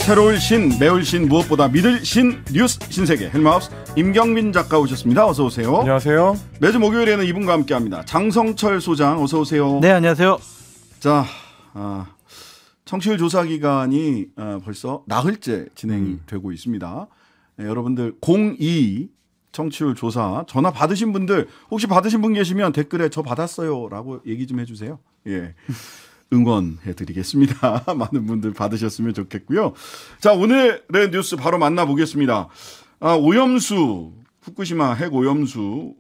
새로울 신, 매울 신, 무엇보다 믿을 신, 뉴스 신세계 헬마우스 임경민 작가 오셨습니다. 어서 오세요. 안녕하세요. 매주 목요일에는 이분과 함께합니다. 장성철 소장 어서 오세요. 네, 안녕하세요. 자, 청취율 조사 기간이 벌써 나흘째 진행이 되고 있습니다. 네, 여러분들 02 청취율 조사 전화 받으신 분들 혹시 받으신 분 계시면 댓글에 저 받았어요라고 얘기 좀 해주세요. 예. 응원해드리겠습니다. 많은 분들 받으셨으면 좋겠고요. 자, 오늘의 뉴스 바로 만나보겠습니다. 오염수, 후쿠시마 핵 오염수,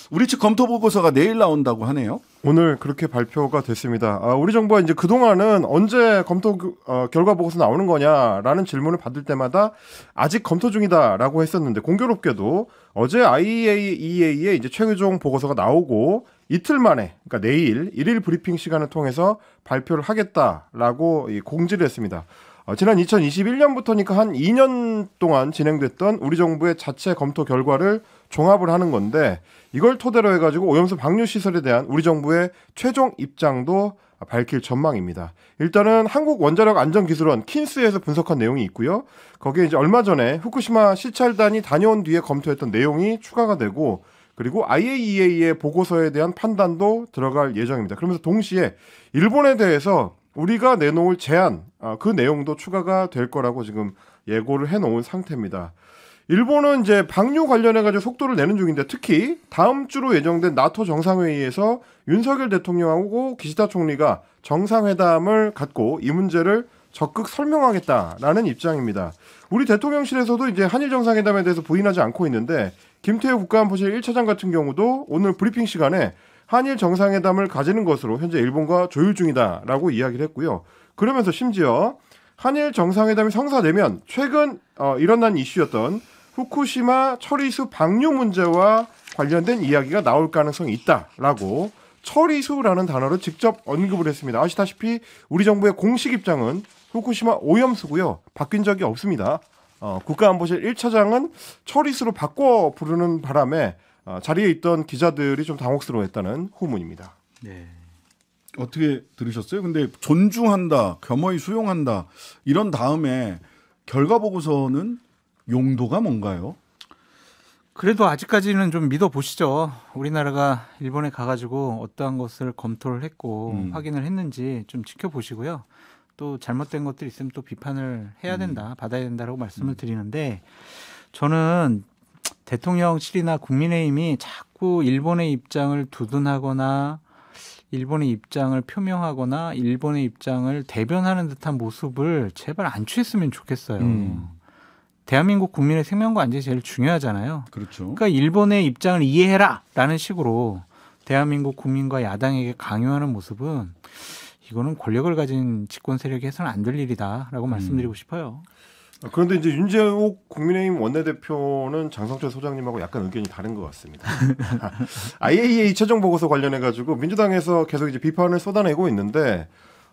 우리 측 검토 보고서가 내일 나온다고 하네요. 오늘 그렇게 발표가 됐습니다. 우리 정부가 이제 그동안은 언제 검토 결과 보고서 나오는 거냐라는 질문을 받을 때마다 아직 검토 중이다라고 했었는데 공교롭게도 어제 IAEA의 이제 최종 보고서가 나오고 이틀 만에, 그러니까 내일 1일 브리핑 시간을 통해서 발표를 하겠다라고 공지를 했습니다. 지난 2021년부터니까 한 2년 동안 진행됐던 우리 정부의 자체 검토 결과를 종합을 하는 건데 이걸 토대로 해가지고 오염수 방류 시설에 대한 우리 정부의 최종 입장도 밝힐 전망입니다. 일단은 한국원자력안전기술원 킨스에서 분석한 내용이 있고요. 거기에 이제 얼마 전에 후쿠시마 시찰단이 다녀온 뒤에 검토했던 내용이 추가가 되고 그리고 IAEA의 보고서에 대한 판단도 들어갈 예정입니다. 그러면서 동시에 일본에 대해서 우리가 내놓을 제안, 그 내용도 추가가 될 거라고 지금 예고를 해놓은 상태입니다. 일본은 이제 방류 관련해가지고 속도를 내는 중인데 특히 다음 주로 예정된 나토 정상회의에서 윤석열 대통령하고 기시다 총리가 정상회담을 갖고 이 문제를 적극 설명하겠다라는 입장입니다. 우리 대통령실에서도 이제 한일 정상회담에 대해서 부인하지 않고 있는데 김태우 국가안보실 1차장 같은 경우도 오늘 브리핑 시간에 한일 정상회담을 가지는 것으로 현재 일본과 조율 중이다라고 이야기를 했고요. 그러면서 심지어 한일 정상회담이 성사되면 최근 일어난 이슈였던 후쿠시마 처리수 방류 문제와 관련된 이야기가 나올 가능성이 있다라고 처리수라는 단어를 직접 언급을 했습니다. 아시다시피 우리 정부의 공식 입장은 후쿠시마 오염수고요. 바뀐 적이 없습니다. 국가안보실 1차장은 처리수로 바꿔 부르는 바람에 자리에 있던 기자들이 좀 당혹스러워했다는 후문입니다. 네. 어떻게 들으셨어요? 근데 존중한다, 겸허히 수용한다 이런 다음에 결과 보고서는 용도가 뭔가요? 그래도 아직까지는 좀 믿어보시죠. 우리나라가 일본에 가가지고 어떠한 것을 검토를 했고 확인을 했는지 좀 지켜보시고요. 또 잘못된 것들이 있으면 또 비판을 해야 된다, 받아야 된다라고 말씀을 드리는데 저는 대통령실이나 국민의힘이 자꾸 일본의 입장을 두둔하거나 일본의 입장을 표명하거나 일본의 입장을 대변하는 듯한 모습을 제발 안 취했으면 좋겠어요. 대한민국 국민의 생명과 안전이 제일 중요하잖아요. 그렇죠. 그러니까 일본의 입장을 이해해라라는 식으로 대한민국 국민과 야당에게 강요하는 모습은 이거는 권력을 가진 집권 세력이 해서는 안 될 일이다라고 말씀드리고 싶어요. 그런데 이제 윤재옥 국민의힘 원내대표는 장성철 소장님하고 약간 의견이 다른 것 같습니다. IAEA 최종 보고서 관련해가지고 민주당에서 계속 이제 비판을 쏟아내고 있는데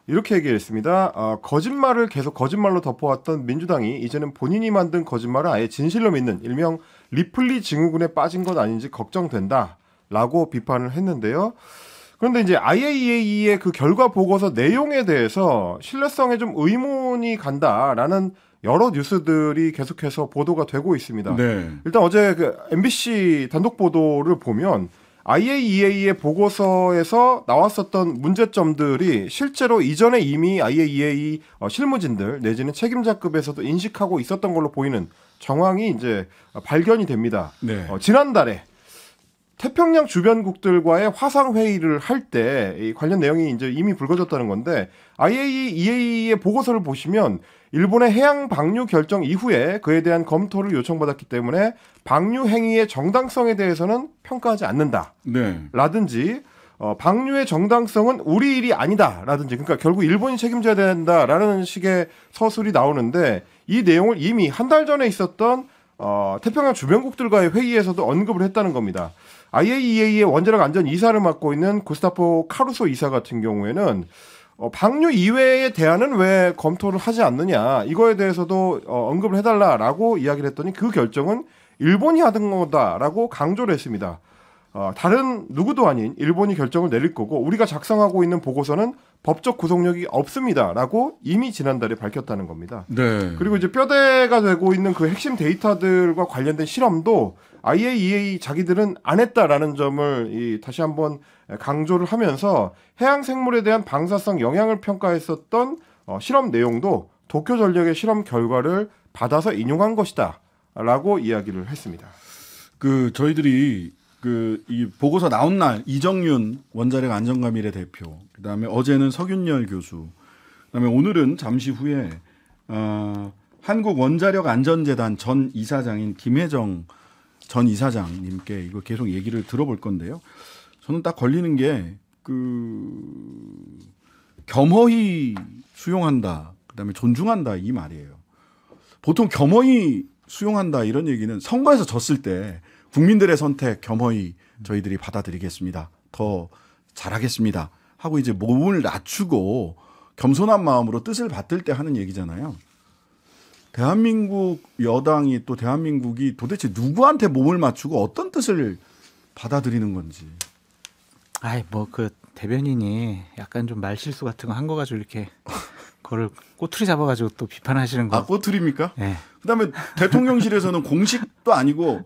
이렇게 얘기했습니다. 거짓말을 계속 거짓말로 덮어왔던 민주당이 이제는 본인이 만든 거짓말을 아예 진실로 믿는 일명 리플리 증후군에 빠진 것 아닌지 걱정된다라고 비판을 했는데요. 그런데 이제 IAEA의 그 결과 보고서 내용에 대해서 신뢰성에 좀 의문이 간다라는 여러 뉴스들이 계속해서 보도가 되고 있습니다. 네. 일단 어제 그 MBC 단독 보도를 보면 IAEA의 보고서에서 나왔었던 문제점들이 실제로 이전에 이미 IAEA 실무진들 내지는 책임자급에서도 인식하고 있었던 걸로 보이는 정황이 이제 발견이 됩니다. 네. 지난달에 태평양 주변국들과의 화상 회의를 할 때 관련 내용이 이제 이미 불거졌다는 건데 IAEA의 보고서를 보시면 일본의 해양 방류 결정 이후에 그에 대한 검토를 요청받았기 때문에 방류 행위의 정당성에 대해서는 평가하지 않는다. 네. 라든지 방류의 정당성은 우리 일이 아니다라든지 그러니까 결국 일본이 책임져야 된다라는 식의 서술이 나오는데 이 내용을 이미 한 달 전에 있었던 태평양 주변국들과의 회의에서도 언급을 했다는 겁니다. IAEA의 원자력 안전 이사를 맡고 있는 구스타포 카루소 이사 같은 경우에는 방류 이외의 대안은 왜 검토를 하지 않느냐 이거에 대해서도 언급을 해달라라고 이야기를 했더니 그 결정은 일본이 하던 거다라고 강조를 했습니다. 다른 누구도 아닌 일본이 결정을 내릴 거고 우리가 작성하고 있는 보고서는 법적 구속력이 없습니다라고 이미 지난달에 밝혔다는 겁니다. 네. 그리고 이제 뼈대가 되고 있는 그 핵심 데이터들과 관련된 실험도 IAEA 자기들은 안 했다라는 점을 다시 한번 강조를 하면서 해양 생물에 대한 방사성 영향을 평가했었던 실험 내용도 도쿄 전력의 실험 결과를 받아서 인용한 것이다라고 이야기를 했습니다. 저희들이 이 보고서 나온 날 이정윤 원자력 안전과밀회 대표, 그다음에 어제는 석윤열 교수, 그다음에 오늘은 잠시 후에 한국원자력안전재단 전 이사장인 김혜정 전 이사장님께 이거 계속 얘기를 들어볼 건데요. 저는 딱 걸리는 게 겸허히 수용한다, 그다음에 존중한다 이 말이에요. 보통 겸허히 수용한다 이런 얘기는 선거에서 졌을 때 국민들의 선택 겸허히 저희들이 받아들이겠습니다. 더 잘하겠습니다. 하고 이제 몸을 낮추고 겸손한 마음으로 뜻을 받들 때 하는 얘기잖아요. 대한민국 여당이 또 대한민국이 도대체 누구한테 몸을 맞추고 어떤 뜻을 받아들이는 건지. 아이 뭐 대변인이 약간 좀 말실수 같은 거 한 거 가지고 이렇게 그걸 꼬투리 잡아가지고 또 비판하시는 거. 꼬투리입니까? 네. 그다음에 대통령실에서는 공식도 아니고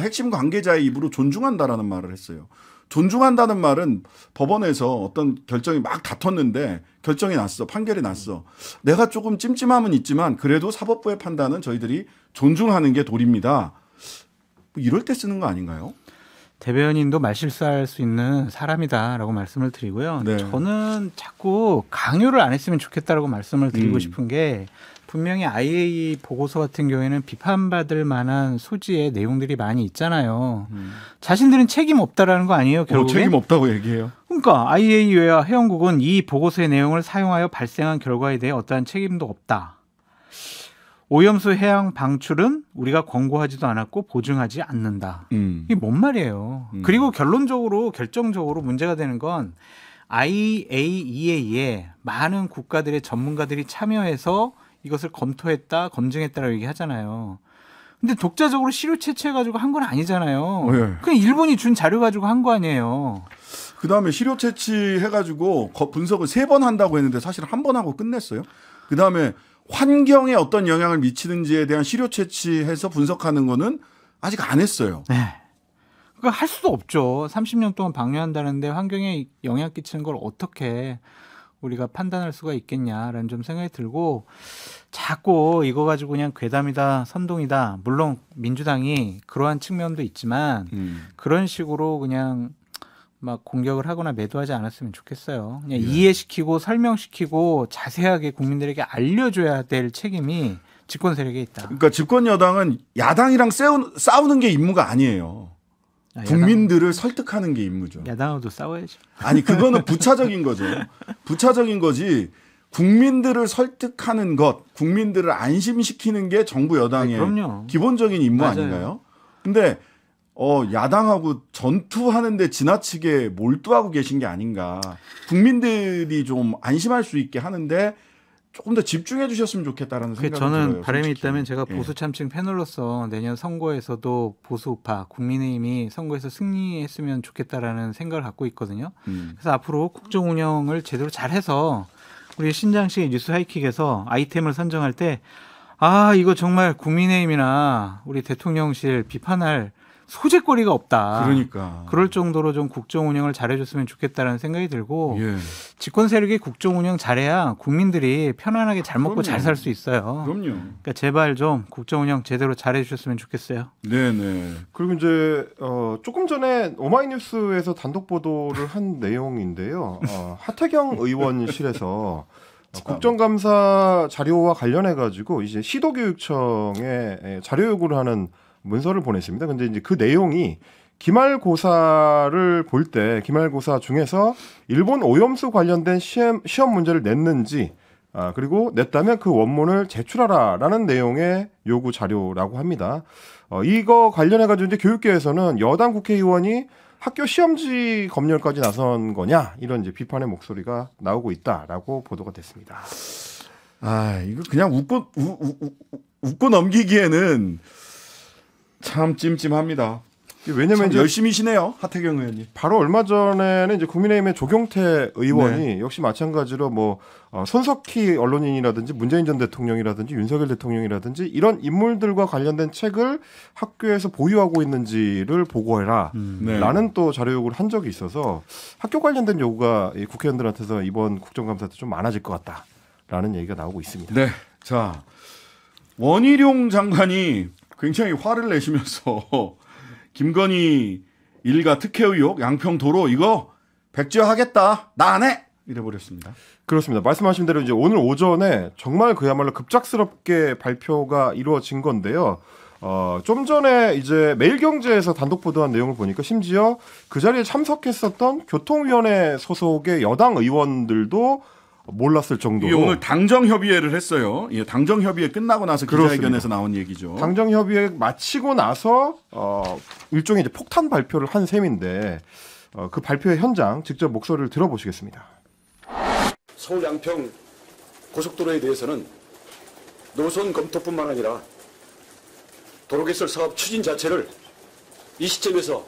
핵심 관계자의 입으로 존중한다라는 말을 했어요. 존중한다는 말은 법원에서 어떤 결정이 막 다퉜는데 결정이 났어. 판결이 났어. 내가 조금 찜찜함은 있지만 그래도 사법부의 판단은 저희들이 존중하는 게 도리입니다. 이럴 때 쓰는 거 아닌가요? 대변인도 말실수할 수 있는 사람이다라고 말씀을 드리고요. 네. 저는 자꾸 강요를 안 했으면 좋겠다라고 말씀을 드리고 싶은 게 분명히 IAEA 보고서 같은 경우에는 비판받을 만한 소지의 내용들이 많이 있잖아요. 자신들은 책임 없다라는 거 아니에요, 결국에? 책임 없다고 얘기해요. 그러니까 IAEA와 회원국은 이 보고서의 내용을 사용하여 발생한 결과에 대해 어떠한 책임도 없다. 오염수 해양 방출은 우리가 권고하지도 않았고 보증하지 않는다. 이게 뭔 말이에요. 그리고 결정적으로 문제가 되는 건 IAEA에 많은 국가들의 전문가들이 참여해서 이것을 검토했다, 검증했다라고 얘기하잖아요. 근데 독자적으로 시료 채취해가지고 한 건 아니잖아요. 네. 그냥 일본이 준 자료 가지고 한 거 아니에요. 그다음에 시료 채취해가지고 분석을 3번 한다고 했는데 사실 한 번 하고 끝냈어요. 그다음에 환경에 어떤 영향을 미치는지에 대한 시료 채취해서 분석하는 거는 아직 안 했어요. 네. 그러니까 할 수도 없죠. 30년 동안 방류한다는데 환경에 영향 끼치는 걸 어떻게 우리가 판단할 수가 있겠냐라는 좀 생각이 들고, 자꾸 이거 가지고 그냥 괴담이다, 선동이다. 물론 민주당이 그러한 측면도 있지만 그런 식으로 그냥 막 공격을 하거나 매도하지 않았으면 좋겠어요. 그냥 이해시키고 설명시키고 자세하게 국민들에게 알려줘야 될 책임이 집권 세력에 있다. 그러니까 집권 여당은 야당이랑 싸우는 게 임무가 아니에요. 국민들을 설득하는 게 임무죠. 야당하고도 싸워야죠. 아니 그거는 부차적인 거죠. 부차적인 거지. 국민들을 설득하는 것, 국민들을 안심시키는 게 정부 여당의 기본적인 임무 맞아요. 아닌가요? 근데 야당하고 전투하는데 지나치게 몰두하고 계신 게 아닌가. 국민들이 좀 안심할 수 있게 하는데 조금 더 집중해 주셨으면 좋겠다라는 생각이 들어요. 저는 바람이 솔직히. 있다면 제가 보수 참칭 패널로서 내년 선거에서도 보수 우파 국민의힘이 선거에서 승리했으면 좋겠다라는 생각을 갖고 있거든요. 그래서 앞으로 국정 운영을 제대로 잘해서 우리 신장식 뉴스 하이킥에서 아이템을 선정할 때 이거 정말 국민의힘이나 우리 대통령실 비판할 소재거리가 없다. 그러니까. 그럴 정도로 좀 국정 운영을 잘해줬으면 좋겠다라는 생각이 들고, 예. 집권 세력이 국정 운영 잘해야 국민들이 편안하게 잘 먹고 잘 살 수 있어요. 그럼요. 그러니까 제발 좀 국정 운영 제대로 잘해주셨으면 좋겠어요. 네네. 그리고 이제 조금 전에 오마이뉴스에서 단독 보도를 한 내용인데요. 하태경 의원실에서 국정감사 자료와 관련해 가지고 이제 시도교육청에 자료 요구를 하는 문서를 보냈습니다. 근데 이제 그 내용이 기말고사를 볼 때 기말고사 중에서 일본 오염수 관련된 시험 문제를 냈는지 그리고 냈다면 그 원문을 제출하라라는 내용의 요구 자료라고 합니다. 이거 관련해 가지고 이제 교육계에서는 여당 국회의원이 학교 시험지 검열까지 나선 거냐 이런 이제 비판의 목소리가 나오고 있다라고 보도가 됐습니다. 이거 그냥 웃고 넘기기에는 참 찜찜합니다. 왜냐면 이제 열심히시네요, 하태경 의원님. 바로 얼마 전에는 이제 국민의힘의 조경태 의원이 역시 마찬가지로 뭐 손석희 언론인이라든지 문재인 전 대통령이라든지 윤석열 대통령이라든지 이런 인물들과 관련된 책을 학교에서 보유하고 있는지를 보고해라 라는 또 자료 요구를 한 적이 있어서 학교 관련된 요구가 이 국회의원들한테서 이번 국정감사 때 좀 많아질 것 같다라는 얘기가 나오고 있습니다. 네. 자, 원희룡 장관이 굉장히 화를 내시면서 김건희 일가 특혜 의혹 양평도로 이거 백지화하겠다. 나 안 해. 이래버렸습니다. 그렇습니다. 말씀하신 대로 이제 오늘 오전에 정말 그야말로 급작스럽게 발표가 이루어진 건데요. 좀 전에 이제 매일경제에서 단독 보도한 내용을 보니까 심지어 그 자리에 참석했었던 교통위원회 소속의 여당 의원들도 몰랐을 정도로. 이게 오늘 당정협의회를 했어요. 예, 당정협의회 끝나고 나서 기자회견에서 나온 얘기죠. 당정협의회 마치고 나서 일종의 이제 폭탄 발표를 한 셈인데 그 발표의 현장 직접 목소리를 들어보시겠습니다. 서울 양평 고속도로에 대해서는 노선 검토뿐만 아니라 도로개설 사업 추진 자체를 이 시점에서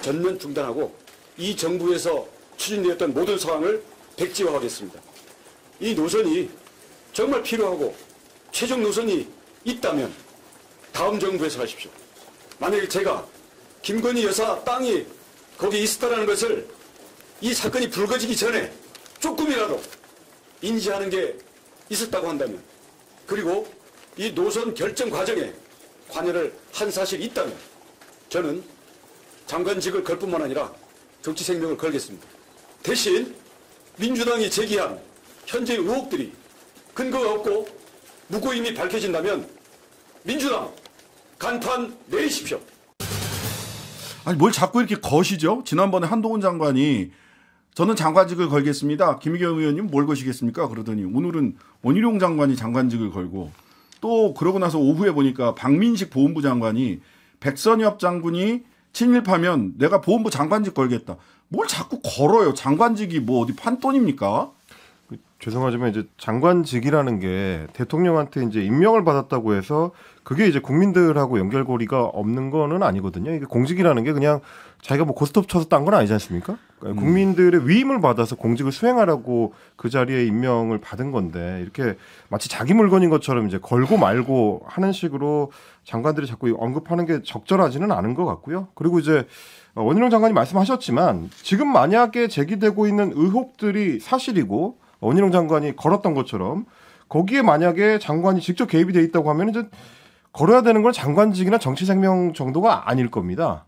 전면 중단하고 이 정부에서 추진되었던 모든 사항을 백지화하겠습니다. 이 노선이 정말 필요하고 최종 노선이 있다면 다음 정부에서 하십시오. 만약에 제가 김건희 여사 땅이 거기에 있었다는 것을 이 사건이 불거지기 전에 조금이라도 인지하는 게 있었다고 한다면, 그리고 이 노선 결정 과정에 관여를 한 사실이 있다면 저는 장관직을 걸 뿐만 아니라 정치 생명을 걸겠습니다. 대신 민주당이 제기한 현재 의혹들이 근거가 없고 무고임이 밝혀진다면 민주당 간판 내리십시오. 아니 뭘 자꾸 이렇게 거시죠? 지난번에 한동훈 장관이 저는 장관직을 걸겠습니다. 김의겸 의원님 뭘 거시겠습니까? 그러더니 오늘은 원희룡 장관이 장관직을 걸고, 또 그러고 나서 오후에 보니까 박민식 보훈부 장관이 백선엽 장군이 친일파면 내가 보훈부 장관직 걸겠다. 뭘 자꾸 걸어요? 장관직이 뭐 어디 판돈입니까? 죄송하지만 이제 장관직이라는 게 대통령한테 이제 임명을 받았다고 해서 그게 이제 국민들하고 연결고리가 없는 거는 아니거든요. 이게 공직이라는 게 그냥 자기가 뭐 고스톱 쳐서 딴 건 아니지 않습니까? 그러니까 국민들의 위임을 받아서 공직을 수행하라고 그 자리에 임명을 받은 건데, 이렇게 마치 자기 물건인 것처럼 이제 걸고 말고 하는 식으로 장관들이 자꾸 언급하는 게 적절하지는 않은 것 같고요. 그리고 이제 원희룡 장관이 말씀하셨지만 지금 만약에 제기되고 있는 의혹들이 사실이고 원희룡 장관이 걸었던 것처럼 거기에 만약에 장관이 직접 개입이 돼 있다고 하면 이제 걸어야 되는 건 장관직이나 정치 생명 정도가 아닐 겁니다.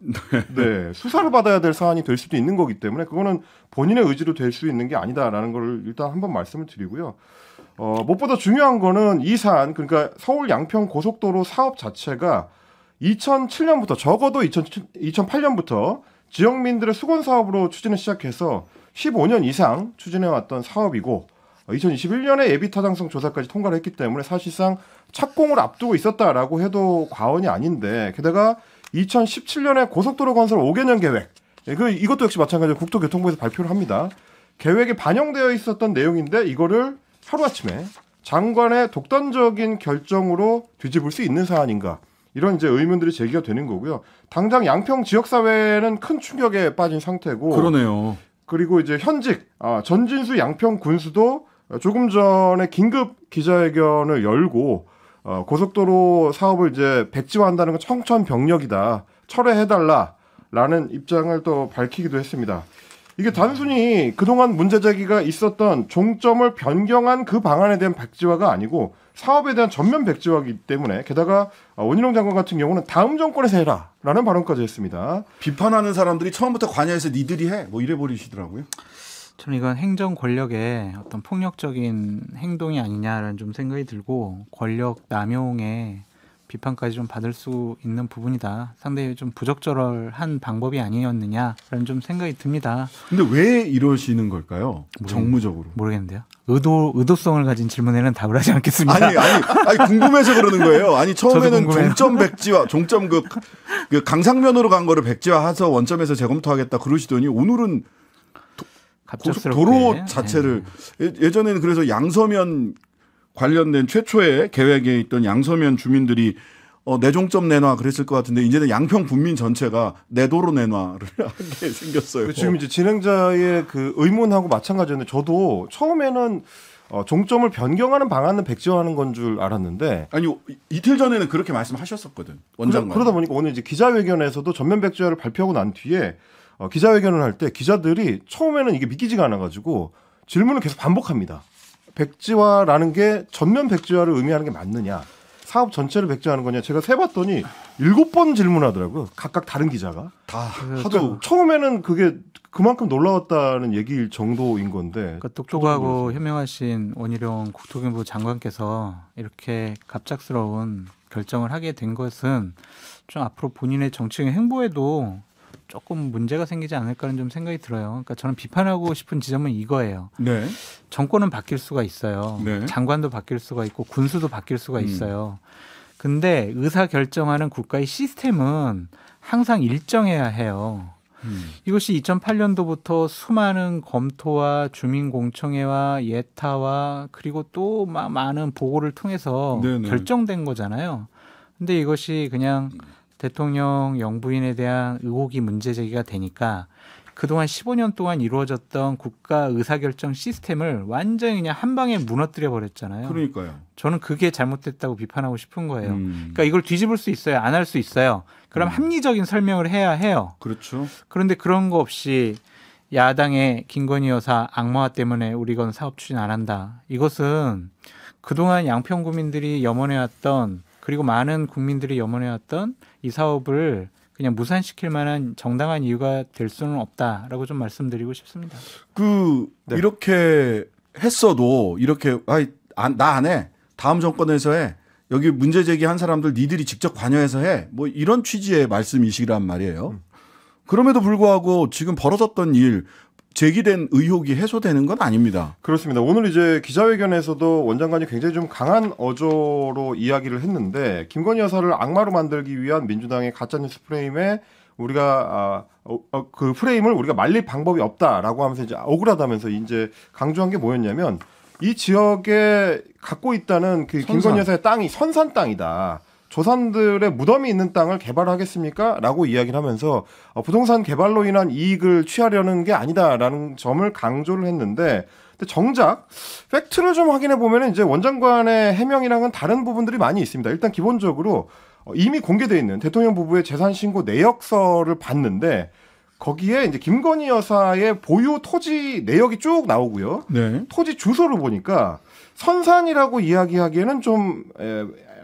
네, 수사를 받아야 될 사안이 될 수도 있는 거기 때문에 그거는 본인의 의지로 될 수 있는 게 아니다라는 걸 일단 한번 말씀을 드리고요. 무엇보다 중요한 거는 이 사안, 그러니까 서울 양평 고속도로 사업 자체가 2007년부터 적어도 2008년부터 지역민들의 수건 사업으로 추진을 시작해서 15년 이상 추진해왔던 사업이고 2021년에 예비 타당성 조사까지 통과를 했기 때문에 사실상 착공을 앞두고 있었다라고 해도 과언이 아닌데, 게다가 2017년에 고속도로 건설 5개년 계획, 이것도 역시 마찬가지로 국토교통부에서 발표를 합니다. 계획에 반영되어 있었던 내용인데 이거를 하루아침에 장관의 독단적인 결정으로 뒤집을 수 있는 사안인가, 이런 이제 의문들이 제기가 되는 거고요. 당장 양평 지역사회는 큰 충격에 빠진 상태고, 그러네요. 그리고 이제 현직 전진수 양평 군수도 조금 전에 긴급 기자회견을 열고 고속도로 사업을 이제 백지화한다는 건 청천벽력이다, 철회해달라라는 입장을 또 밝히기도 했습니다. 이게 단순히 그동안 문제 제기가 있었던 종점을 변경한 그 방안에 대한 백지화가 아니고 사업에 대한 전면 백지화이기 때문에, 게다가 원희룡 장관 같은 경우는 다음 정권에서 해라라는 발언까지 했습니다. 비판하는 사람들이 처음부터 관여해서 니들이 해 뭐 이래 버리시더라고요. 저는 이건 행정 권력의 어떤 폭력적인 행동이 아니냐라는 좀 생각이 들고, 권력 남용의 비판까지 좀 받을 수 있는 부분이다. 상당히 좀 부적절한 방법이 아니었느냐라는 좀 생각이 듭니다. 근데 왜 이러시는 걸까요? 정무적으로. 모르겠는데요. 의도성을 가진 질문에는 답을 하지 않겠습니다. 아니 궁금해서 그러는 거예요. 아니 처음에는 종점 백지화, 종점 그 강상면으로 간 거를 백지화해서 원점에서 재검토하겠다 그러시더니 오늘은 고속도로 자체를 예전에는 그래서 양서면 관련된 최초의 계획에 있던 양서면 주민들이 내종점 내놔 그랬을 것 같은데 이제는 양평 군민 전체가 내도로 내놔를 하게 생겼어요. 지금 이제 진행자의 그 의문하고 마찬가지였는데 저도 처음에는 종점을 변경하는 방안은 백지화하는 건 줄 알았는데 아니 이틀 전에는 그렇게 말씀하셨었거든 원장관. 그러다 보니까 오늘 이제 기자회견에서도 전면 백지화를 발표하고 난 뒤에 기자회견을 할 때 기자들이 처음에는 이게 믿기지가 않아가지고 질문을 계속 반복합니다. 백지화라는 게 전면 백지화를 의미하는 게 맞느냐? 사업 전체를 백지화하는 거냐? 제가 세봤더니 7번 질문하더라고요. 각각 다른 기자가. 다 그러니까 하도 처음에는 그게 그만큼 놀라웠다는 얘기일 정도인 건데. 그러니까 똑똑하고 현명하신 원희룡 국토교통부 장관께서 이렇게 갑작스러운 결정을 하게 된 것은 좀 앞으로 본인의 정치적 행보에도 조금 문제가 생기지 않을까라는 좀 생각이 들어요. 그러니까 저는 비판하고 싶은 지점은 이거예요. 네. 정권은 바뀔 수가 있어요. 네. 장관도 바뀔 수가 있고 군수도 바뀔 수가 있어요. 근데 의사 결정하는 국가의 시스템은 항상 일정해야 해요. 이것이 2008년도부터 수많은 검토와 주민공청회와 예타와 그리고 또 많은 보고를 통해서 네네. 결정된 거잖아요. 근데 이것이 그냥 대통령 영부인에 대한 의혹이 문제 제기가 되니까 그동안 15년 동안 이루어졌던 국가 의사결정 시스템을 완전히 그냥 한 방에 무너뜨려 버렸잖아요. 그러니까요. 저는 그게 잘못됐다고 비판하고 싶은 거예요. 그러니까 이걸 뒤집을 수 있어요. 안 할 수 있어요. 그럼 합리적인 설명을 해야 해요. 그렇죠. 그런데 그런 거 없이 야당의 김건희 여사 악마화 때문에 우리 이건 사업 추진 안 한다. 이것은 그동안 양평 구민들이 염원해왔던 그리고 많은 국민들이 염원해왔던 이 사업을 그냥 무산시킬 만한 정당한 이유가 될 수는 없다라고 좀 말씀드리고 싶습니다. 네. 이렇게 했어도 이렇게 나 안 해. 다음 정권에서 해. 여기 문제 제기한 사람들 니들이 직접 관여해서 해. 뭐 이런 취지의 말씀이시란 말이에요. 그럼에도 불구하고 지금 벌어졌던 일 제기된 의혹이 해소되는 건 아닙니다. 그렇습니다. 오늘 이제 기자회견에서도 원장관이 굉장히 좀 강한 어조로 이야기를 했는데 김건희 여사를 악마로 만들기 위한 민주당의 가짜뉴스 프레임에 우리가 그 프레임을 우리가 말릴 방법이 없다라고 하면서 이제 억울하다면서 이제 강조한 게 뭐였냐면 이 지역에 갖고 있다는 그 김건희 여사의 땅이 선산 땅이다. 조산들의 무덤이 있는 땅을 개발하겠습니까? 라고 이야기를 하면서 부동산 개발로 인한 이익을 취하려는 게 아니다라는 점을 강조를 했는데 근데 정작 팩트를 좀 확인해 보면 이제 원장관의 해명이랑은 다른 부분들이 많이 있습니다. 일단 기본적으로 이미 공개되어 있는 대통령 부부의 재산 신고 내역서를 봤는데 거기에 이제 김건희 여사의 보유 토지 내역이 쭉 나오고요. 네. 토지 주소를 보니까 선산이라고 이야기하기에는 좀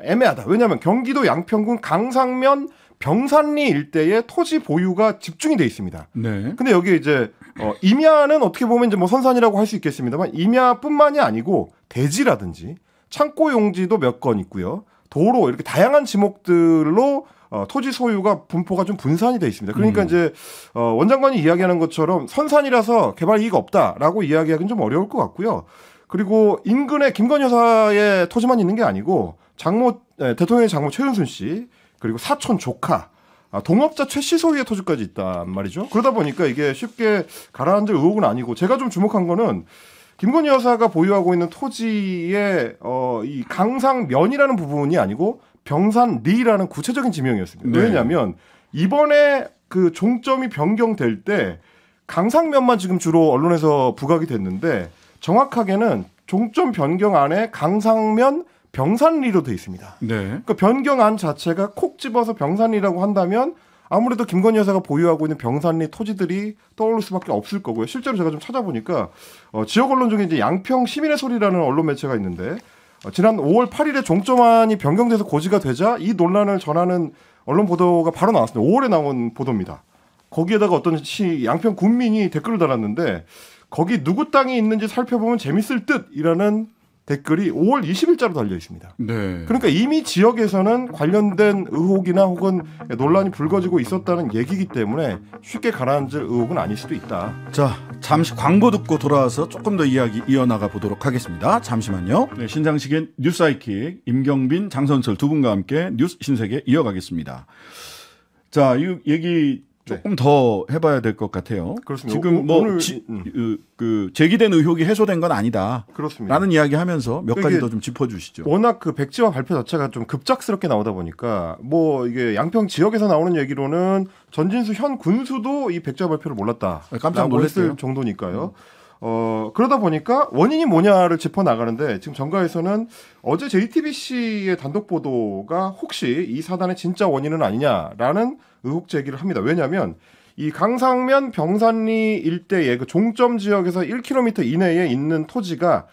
애매하다. 왜냐하면 경기도 양평군 강상면 병산리 일대에 토지 보유가 집중이 돼 있습니다. 네. 근데 여기 이제 임야는 어떻게 보면 이제 뭐 선산이라고 할 수 있겠습니다만 임야뿐만이 아니고 대지라든지 창고 용지도 몇 건 있고요. 도로 이렇게 다양한 지목들로 토지 소유가 분포가 좀 분산이 돼 있습니다. 그러니까 이제 원장관이 이야기하는 것처럼 선산이라서 개발 이익 없다라고 이야기하기는 좀 어려울 것 같고요. 그리고 인근에 김건희 여사의 토지만 있는 게 아니고 대통령의 장모 최은순 씨 그리고 사촌 조카 동업자 최 씨 소유의 토지까지 있단 말이죠. 그러다 보니까 이게 쉽게 가라앉을 의혹은 아니고 제가 좀 주목한 거는 김건희 여사가 보유하고 있는 토지의 이 강상면이라는 부분이 아니고 병산리라는 구체적인 지명이었습니다. 네. 왜냐하면 이번에 그 종점이 변경될 때 강상면만 지금 주로 언론에서 부각이 됐는데 정확하게는 종점 변경 안에 강상면 병산리로 돼 있습니다. 네. 그러니까 변경안 자체가 콕 집어서 병산리라고 한다면 아무래도 김건희 여사가 보유하고 있는 병산리 토지들이 떠오를 수밖에 없을 거고요. 실제로 제가 좀 찾아보니까 지역 언론 중에 이제 양평 시민의 소리라는 언론 매체가 있는데 지난 5월 8일에 종점안이 변경돼서 고지가 되자 이 논란을 전하는 언론 보도가 바로 나왔습니다. 5월에 나온 보도입니다. 거기에다가 어떤 양평 군민이 댓글을 달았는데 거기 누구 땅이 있는지 살펴보면 재밌을 듯이라는 댓글이 5월 20일자로 달려 있습니다. 네. 그러니까 이미 지역에서는 관련된 의혹이나 혹은 논란이 불거지고 있었다는 얘기이기 때문에 쉽게 가라앉을 의혹은 아닐 수도 있다. 자, 잠시 광고 듣고 돌아와서 조금 더 이야기 이어나가 보도록 하겠습니다. 잠시만요. 네, 신장식의 뉴스아이킥 임경빈, 장선철 두 분과 함께 뉴스 신세계 이어가겠습니다. 자, 이 얘기 조금 더 해봐야 될 것 같아요. 그렇습니다. 지금 뭐 그 제기된 의혹이 해소된 건 아니다. 그렇습니다. 라는 이야기하면서 몇 가지 이게 더 좀 짚어주시죠. 워낙 그 백지화 발표 자체가 좀 급작스럽게 나오다 보니까 뭐 이게 양평 지역에서 나오는 얘기로는 전진수 현 군수도 이 백지화 발표를 몰랐다. 깜짝 놀랐어요. 정도니까요. 그러다 보니까 원인이 뭐냐를 짚어 나가는데 지금 정가에서는 어제 JTBC의 단독 보도가 혹시 이 사단의 진짜 원인은 아니냐라는 의혹 제기를 합니다. 왜냐하면 이 강상면 병산리 일대의 그 종점 지역에서 1km 이내에 있는 토지가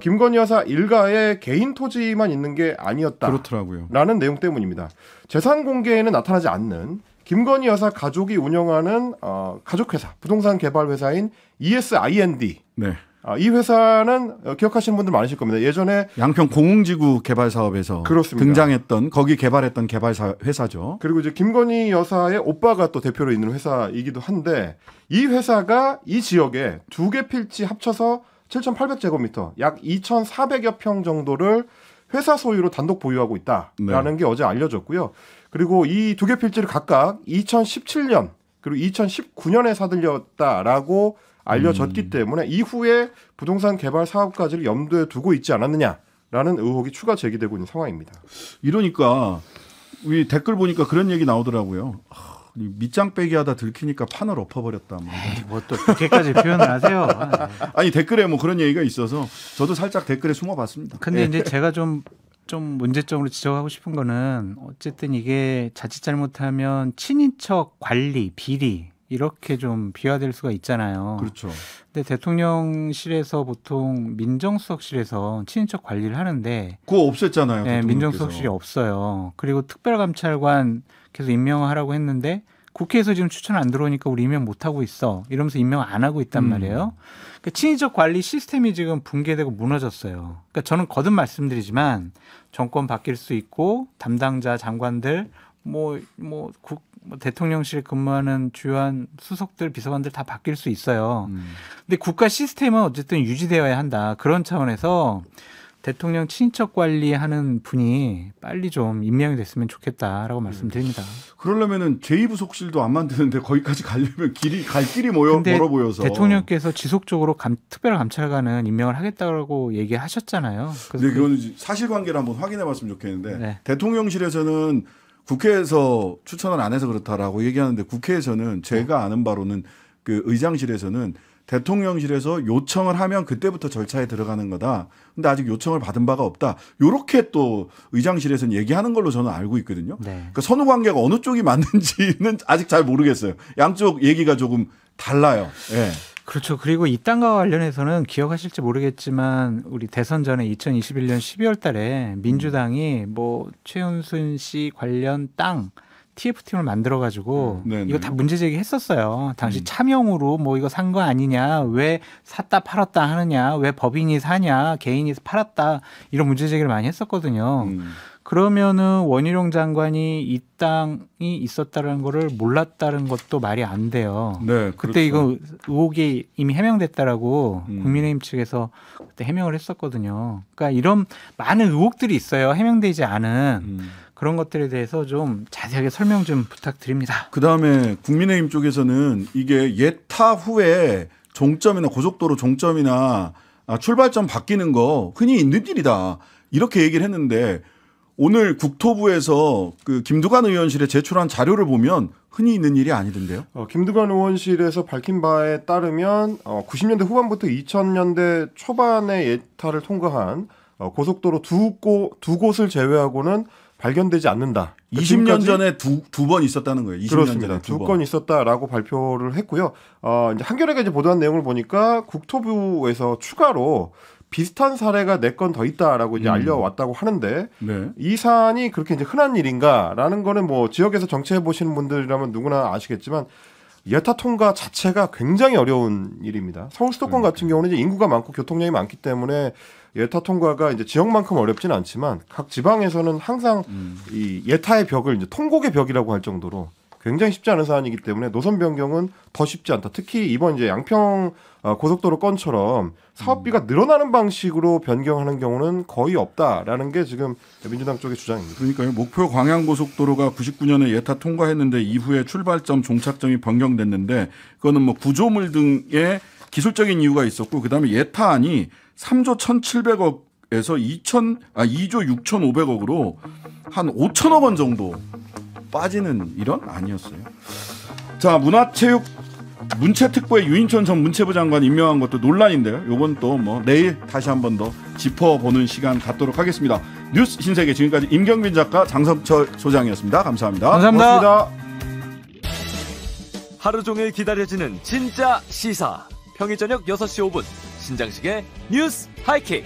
김건희 여사 일가의 개인 토지만 있는 게 아니었다. 그렇더라고요. 라는 내용 때문입니다. 재산 공개에는 나타나지 않는 김건희 여사 가족이 운영하는 가족회사, 부동산 개발 회사인 ESIND. 네. 이 회사는 기억하시는 분들 많으실 겁니다. 예전에 양평 공흥지구 개발 사업에서 그렇습니다. 등장했던 거기 개발했던 개발사 회사죠. 그리고 이제 김건희 여사의 오빠가 또 대표로 있는 회사이기도 한데 이 회사가 이 지역에 2개 필지 합쳐서 7,800제곱미터, 약 2,400여 평 정도를 회사 소유로 단독 보유하고 있다라는 게 어제 알려졌고요. 그리고 이 2개 필지를 각각 2017년 그리고 2019년에 사들였다라고 알려졌기 때문에 이후에 부동산 개발 사업까지를 염두에 두고 있지 않았느냐라는 의혹이 추가 제기되고 있는 상황입니다. 이러니까 우리 댓글 보니까 그런 얘기 나오더라고요. 밑장 빼기 하다 들키니까 판을 엎어버렸다. 뭐 또 그렇게까지 표현을 하세요. 아니 댓글에 뭐 그런 얘기가 있어서 저도 살짝 댓글에 숨어봤습니다. 근데 이제 제가 좀 문제점으로 지적하고 싶은 거는 어쨌든 이게 자칫 잘못하면 친인척 관리, 비리 이렇게 좀 비화될 수가 있잖아요. 그렇죠. 근데 대통령실에서 보통 민정수석실에서 친인척 관리를 하는데 그거 없앴잖아요. 네, 민정수석실이 없어요. 그리고 특별감찰관 계속 임명하라고 했는데 국회에서 지금 추천 안 들어오니까 우리 임명 못 하고 있어. 이러면서 임명 안 하고 있단 말이에요. 그러니까 친인척 관리 시스템이 지금 붕괴되고 무너졌어요. 그러니까 저는 거듭 말씀드리지만 정권 바뀔 수 있고 담당자 장관들 대통령실 근무하는 주요한 수석들, 비서관들 다 바뀔 수 있어요. 근데 국가 시스템은 어쨌든 유지되어야 한다. 그런 차원에서 대통령 친인척 관리하는 분이 빨리 좀 임명이 됐으면 좋겠다라고 말씀드립니다. 그러려면은 제2부속실도 안 만드는데 거기까지 가려면 갈 길이 멀어 보여서. 대통령께서 지속적으로 특별감찰관은 임명을 하겠다고 얘기하셨잖아요. 근데 그건 사실관계를 한번 확인해봤으면 좋겠는데 네. 대통령실에서는 국회에서 추천을 안 해서 그렇다라고 얘기하는데 국회에서는 제가 아는 바로는 그 의장실에서는 대통령실에서 요청을 하면 그때부터 절차에 들어가는 거다. 근데 아직 요청을 받은 바가 없다. 요렇게 또 의장실에서는 얘기하는 걸로 저는 알고 있거든요. 네. 그러니까 선후 관계가 어느 쪽이 맞는지는 아직 잘 모르겠어요. 양쪽 얘기가 조금 달라요. 네. 그렇죠. 그리고 이 땅과 관련해서는 기억하실지 모르겠지만 우리 대선 전에 2021년 12월 달에 민주당이 뭐 최은순 씨 관련 땅 TF팀을 만들어가지고 이거 다 문제 제기했었어요. 당시 차명으로 뭐 이거 산 거 아니냐, 왜 샀다 팔았다 하느냐, 왜 법인이 사냐, 개인이 팔았다 이런 문제 제기를 많이 했었거든요. 그러면은 원희룡 장관이 이 땅이 있었다는 거를 몰랐다는 것도 말이 안 돼요. 네, 그때 그렇죠. 이거 의혹이 이미 해명됐다라고 국민의힘 측에서 그때 해명을 했었거든요. 그러니까 이런 많은 의혹들이 있어요. 해명되지 않은. 그런 것들에 대해서 좀 자세하게 설명 좀 부탁드립니다. 그다음에 국민의힘 쪽에서는 이게 예타 후에 종점이나 고속도로 종점이나 출발점 바뀌는 거 흔히 있는 일이다. 이렇게 얘기를 했는데 오늘 국토부에서 그 김두관 의원실에 제출한 자료를 보면 흔히 있는 일이 아니던데요. 김두관 의원실에서 밝힌 바에 따르면 90년대 후반부터 2000년대 초반에 예타를 통과한 고속도로 두 곳을 제외하고는 발견되지 않는다. 20년 전에 두 번 있었다는 거예요. 20년 그렇습니다. 전에 두 건 있었다라고 발표를 했고요. 이제 한겨레가 이제 보도한 내용을 보니까 국토부에서 추가로 비슷한 사례가 4건 더 있다라고 이제 알려왔다고 하는데 네. 이 사안이 그렇게 이제 흔한 일인가라는 거는 뭐 지역에서 정치해 보시는 분들이라면 누구나 아시겠지만 예타 통과 자체가 굉장히 어려운 일입니다. 서울 수도권 같은 경우는 이제 인구가 많고 교통량이 많기 때문에 예타 통과가 이제 지역만큼 어렵지는 않지만 각 지방에서는 항상 이 예타의 벽을 이제 통곡의 벽이라고 할 정도로 굉장히 쉽지 않은 사안이기 때문에 노선 변경은 더 쉽지 않다. 특히 이번 이제 양평 고속도로 건처럼 사업비가 늘어나는 방식으로 변경하는 경우는 거의 없다라는 게 지금 민주당 쪽의 주장입니다. 그러니까요. 목표 광양고속도로가 99년에 예타 통과했는데 이후에 출발점, 종착점이 변경됐는데 그거는 뭐 구조물 등의 기술적인 이유가 있었고 그다음에 예타안이 3조 1,700억에서 2조 6,500억으로 한 5천억 원 정도 빠지는 일은 아니었어요. 자, 문화체육 문체특보에 유인천 전 문체부 장관 임명한 것도 논란인데요. 요건 또 뭐 내일 다시 한 번 더 짚어보는 시간 갖도록 하겠습니다. 뉴스 신세계 지금까지 임경빈 작가, 장성철 소장이었습니다. 감사합니다. 감사합니다. 고맙습니다. 하루 종일 기다려지는 진짜 시사. 평일 저녁 6시 5분 신장식의 뉴스 하이킥.